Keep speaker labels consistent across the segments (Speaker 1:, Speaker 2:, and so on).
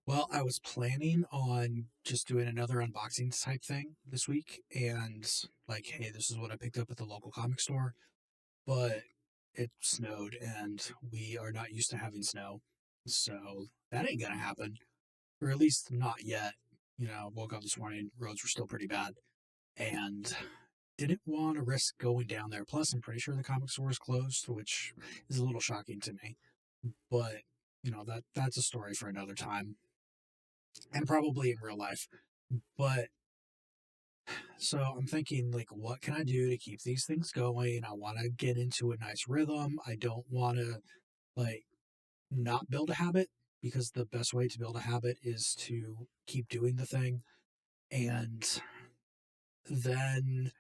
Speaker 1: Well, I was planning on just doing another unboxing type thing this week and like, hey, this is what I picked up at the local comic store, but it snowed and we are not used to having snow. So that ain't gonna happen. Or at least not yet. Woke up this morning, roads were still pretty bad and didn't want to risk going down there. Plus, I'm pretty sure the comic store is closed, which is a little shocking to me. But, that's a story for another time and probably in real life. But so I'm thinking, like, what can I do to keep these things going? I want to get into a nice rhythm. I don't want to, like, not build a habit because the best way to build a habit is to keep doing the thing. And then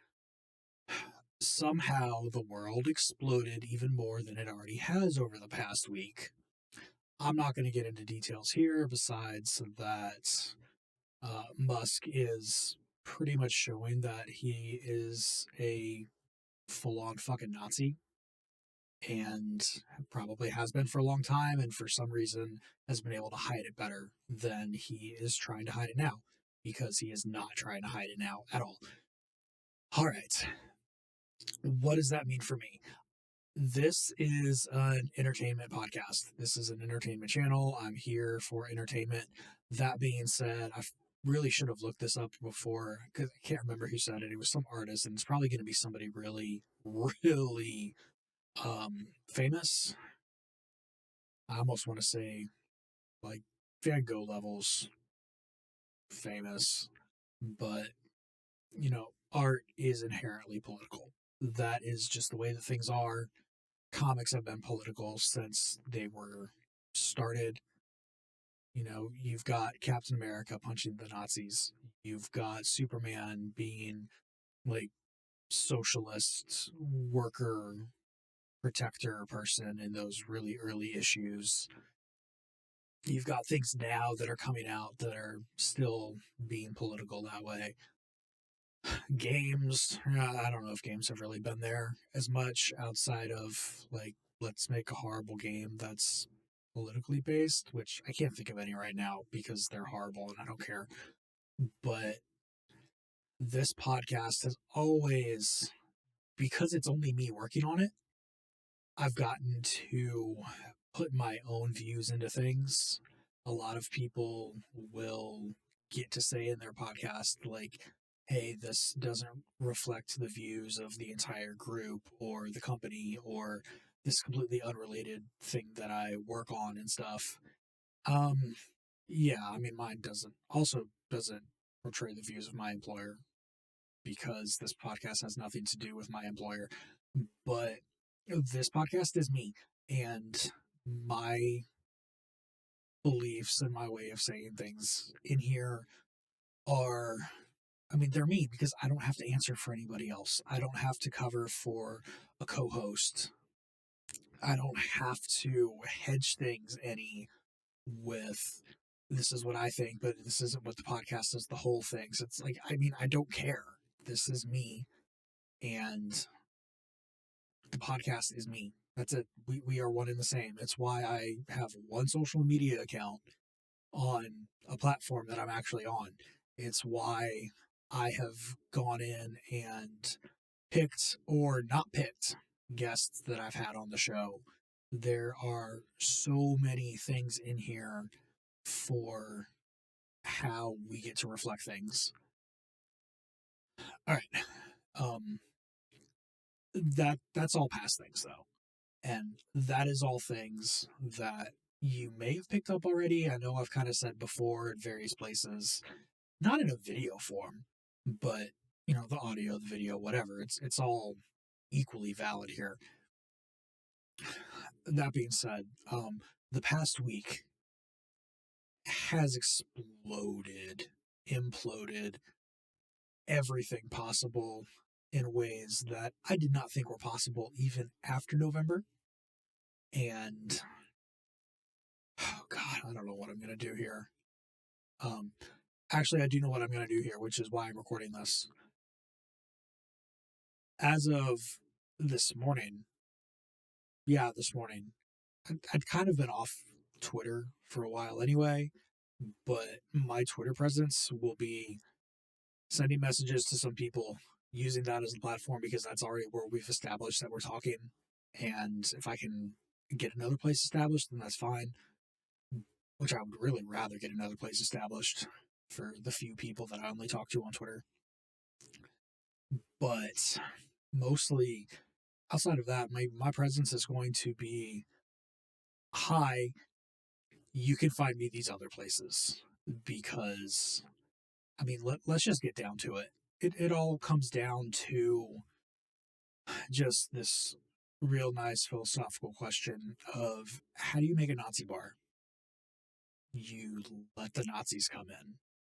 Speaker 1: somehow the world exploded even more than it already has over the past week. I'm not going to get into details here, besides that Musk is pretty much showing that he is a full on fucking Nazi and probably has been for a long time, and for some reason has been able to hide it better than he is trying to hide it now, because he is not trying to hide it now at all. All right. What does that mean for me? This is an entertainment podcast. This is an entertainment channel. I'm here for entertainment. That being said, I really should have looked this up before because I can't remember who said it. It was some artist, and it's probably going to be somebody really, really famous. I almost want to say like Van Gogh levels famous, but art is inherently political. That is just the way that things are. Comics have been political since they were started. You've got Captain America punching the Nazis. You've got Superman being like socialist worker protector person in those really early issues. You've got things now that are coming out that are still being political that way. Games, I don't know if games have really been there as much outside of like, let's make a horrible game that's politically based, which I can't think of any right now because they're horrible and I don't care. But this podcast has always, because it's only me working on it, I've gotten to put my own views into things. A lot of people will get to say in their podcast, like, hey, this doesn't reflect the views of the entire group or the company or this completely unrelated thing that I work on and stuff. Um, yeah, I mean, mine doesn't portray the views of my employer because this podcast has nothing to do with my employer. But this podcast is me and my beliefs and my way of saying things in here are, I mean, they're me because I don't have to answer for anybody else. I don't have to cover for a co host. I don't have to hedge things any with this is what I think, but this isn't what the podcast is, the whole thing. So it's like, I mean, I don't care. This is me, and the podcast is me. That's it. We are one and the same. It's why I have one social media account on a platform that I'm actually on. It's why I have gone in and picked or not picked guests that I've had on the show. There are so many things in here for how we get to reflect things. All right. Um, that's all past things though. And that is all things that you may have picked up already. I know I've kind of said before in various places, not in a video form, but the audio, the video, whatever. It's all equally valid here. That being said, the past week has exploded, imploded everything possible in ways that I did not think were possible even after November. And oh God, I don't know what I'm gonna do here. Um, Actually, I do know what I'm gonna do here, which is why I'm recording this. As of this morning, yeah, this morning, I'd kind of been off Twitter for a while anyway. but my Twitter presence will be sending messages to some people, using that as a platform because that's already where we've established that we're talking. And if I can get another place established, then that's fine. Which I would really rather get another place established for the few people that I only talk to on Twitter. But mostly outside of that, my presence is going to be hi, you can find me these other places. Because, I mean, let's just get down to it. It all comes down to just this real nice philosophical question of how do you make a Nazi bar? You let the Nazis come in,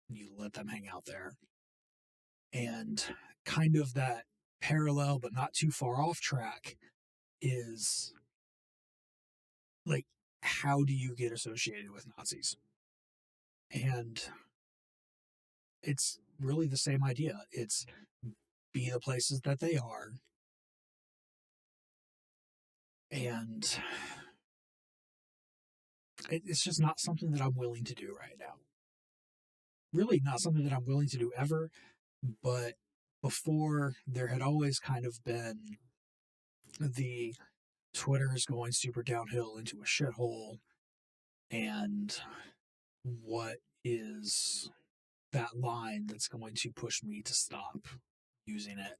Speaker 1: you let them hang out there. And kind of that parallel, but not too far off track, is like, how do you get associated with Nazis? And it's really the same idea. It's be the places that they are. And it's just not something that I'm willing to do right now. Really, not something that I'm willing to do ever. But before, there had always kind of been the Twitter is going super downhill into a shithole. And what is that line that's going to push me to stop using it?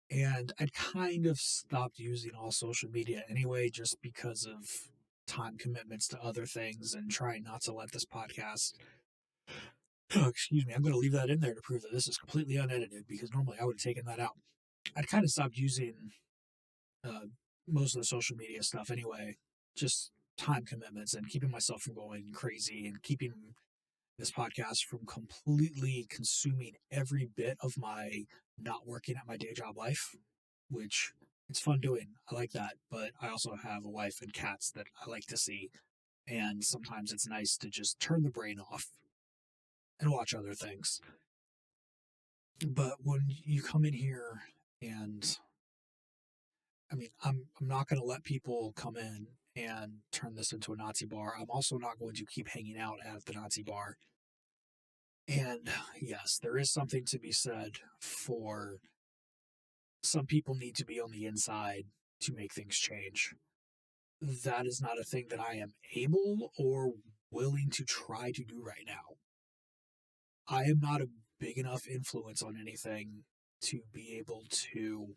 Speaker 1: And I'd kind of stopped using all social media anyway, just because of time commitments to other things and trying not to let this podcast. Oh, excuse me, I'm going to leave that in there to prove that this is completely unedited because normally I would have taken that out. I'd kind of stopped using uh, most of the social media stuff anyway, just time commitments and keeping myself from going crazy and keeping this podcast from completely consuming every bit of my not working at my day job life, which it's fun doing. I like that. But I also have a wife and cats that I like to see. And sometimes it's nice to just turn the brain off and watch other things. But when you come in here and I mean, I'm not going to let people come in and turn this into a Nazi bar. I'm also not going to keep hanging out at the Nazi bar. And yes, there is something to be said for some people need to be on the inside to make things change. That is not a thing that I am able or willing to try to do right now. I am not a big enough influence on anything to be able to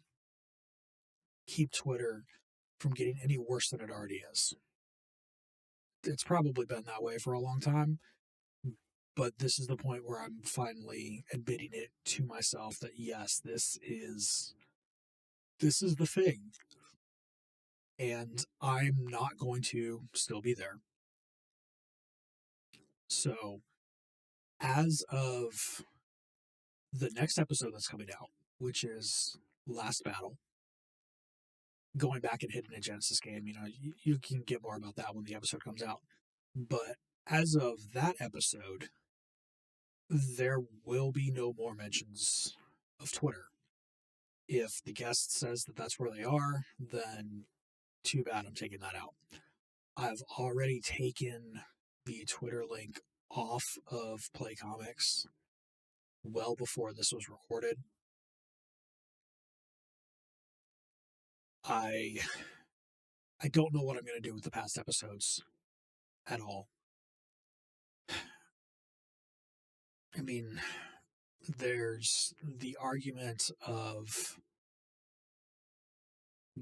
Speaker 1: keep Twitter from getting any worse than it already is. It's probably been that way for a long time, but this is the point where I'm finally admitting it to myself that yes, this is the thing. And I'm not going to still be there. So, as of the next episode that's coming out, which is Last Battle, going back and hitting a Genesis game, you can get more about that when the episode comes out. But as of that episode, there will be no more mentions of Twitter. If the guest says that that's where they are, then too bad, I'm taking that out. I've already taken the Twitter link off of Play Comics well before this was recorded. I don't know what I'm going to do with the past episodes at all. I mean, there's the argument of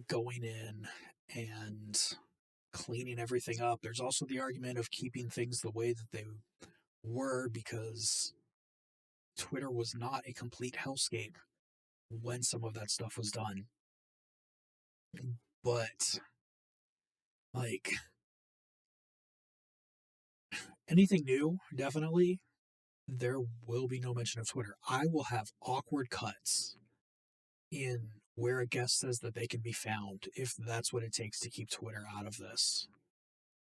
Speaker 1: going in and cleaning everything up. There's also the argument of keeping things the way that they were because Twitter was not a complete hellscape when some of that stuff was done. But, like, anything new, definitely, there will be no mention of Twitter. I will have awkward cuts in where a guest says that they can be found if that's what it takes to keep Twitter out of this.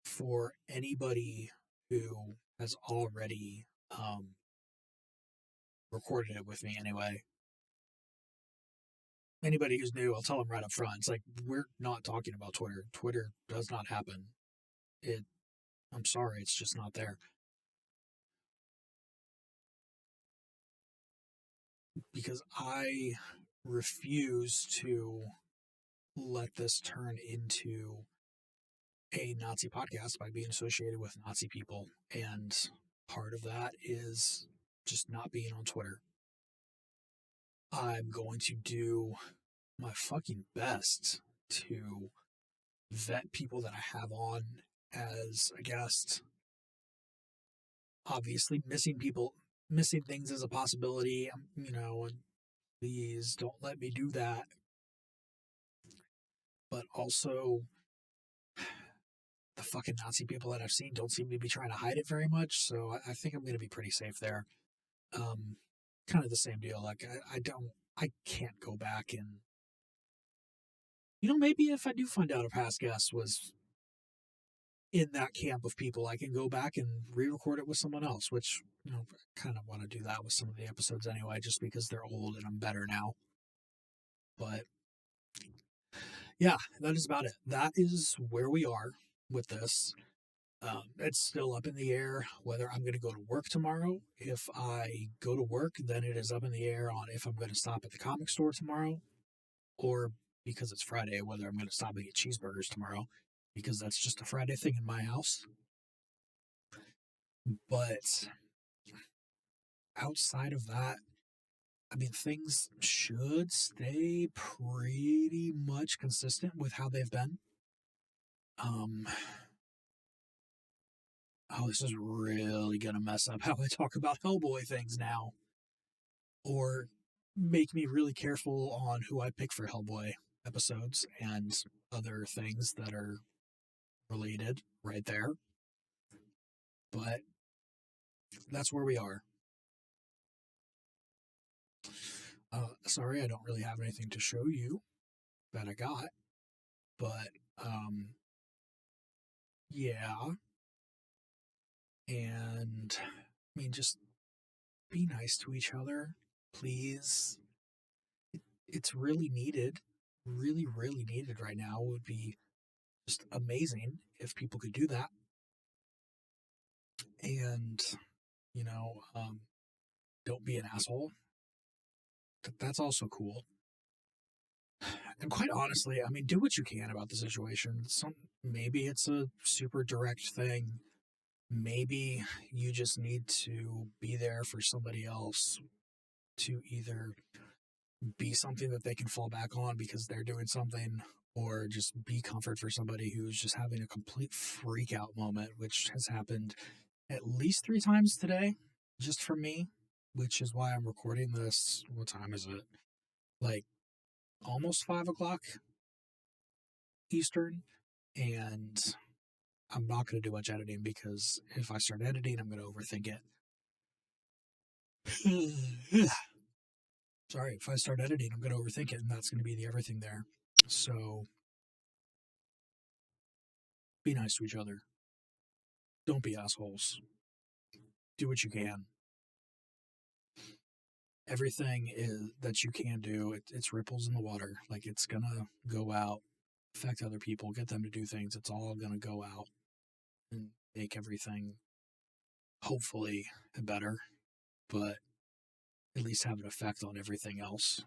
Speaker 1: For anybody who has already recorded it with me anyway, anybody who's new, I'll tell them right up front. It's like, we're not talking about Twitter. Twitter does not happen. I'm sorry, it's just not there. because I refuse to let this turn into a Nazi podcast by being associated with Nazi people. And part of that is just not being on Twitter. I'm going to do my fucking best to vet people that I have on as a guest. Obviously, missing things is a possibility, and please don't let me do that. But also, the fucking Nazi people that I've seen don't seem to be trying to hide it very much, so I think I'm going to be pretty safe there. Kind of the same deal. Like, I can't go back and, maybe if I do find out a past guest was in that camp of people, I can go back and re-record it with someone else, which, I kind of want to do that with some of the episodes anyway, just because they're old and I'm better now. But yeah, that is about it. That is where we are with this. It's still up in the air whether I'm going to go to work tomorrow. If I go to work, then it is up in the air on if I'm going to stop at the comic store tomorrow, or because it's Friday, whether I'm going to stop and get cheeseburgers tomorrow, because that's just a Friday thing in my house. But outside of that, I mean, things should stay pretty much consistent with how they've been. Oh, this is really going to mess up how I talk about Hellboy things now. Or make me really careful on who I pick for Hellboy episodes and other things that are related right there. But that's where we are. Sorry, I don't really have anything to show you that I got. But, yeah. And, I mean, just be nice to each other, please. It's really needed. Really, really needed right now. It would be just amazing if people could do that. And, you know, don't be an asshole. That's also cool. And quite honestly, I mean, do what you can about the situation. Maybe it's a super direct thing. Maybe you just need to be there for somebody else to either be something that they can fall back on because they're doing something, or just be comfort for somebody who's just having a complete freak out moment, which has happened at least 3 times today, just for me, which is why I'm recording this. What time is it? Like almost 5 o'clock Eastern. And I'm not going to do much editing because if I start editing, I'm going to overthink it. Sorry, if I start editing, I'm going to overthink it, and that's going to be the everything there. So be nice to each other. Don't be assholes. Do what you can. Everything is that you can do. It's ripples in the water. Like, it's gonna go out, affect other people, get them to do things. It's all gonna go out and make everything hopefully better, but at least have an effect on everything else.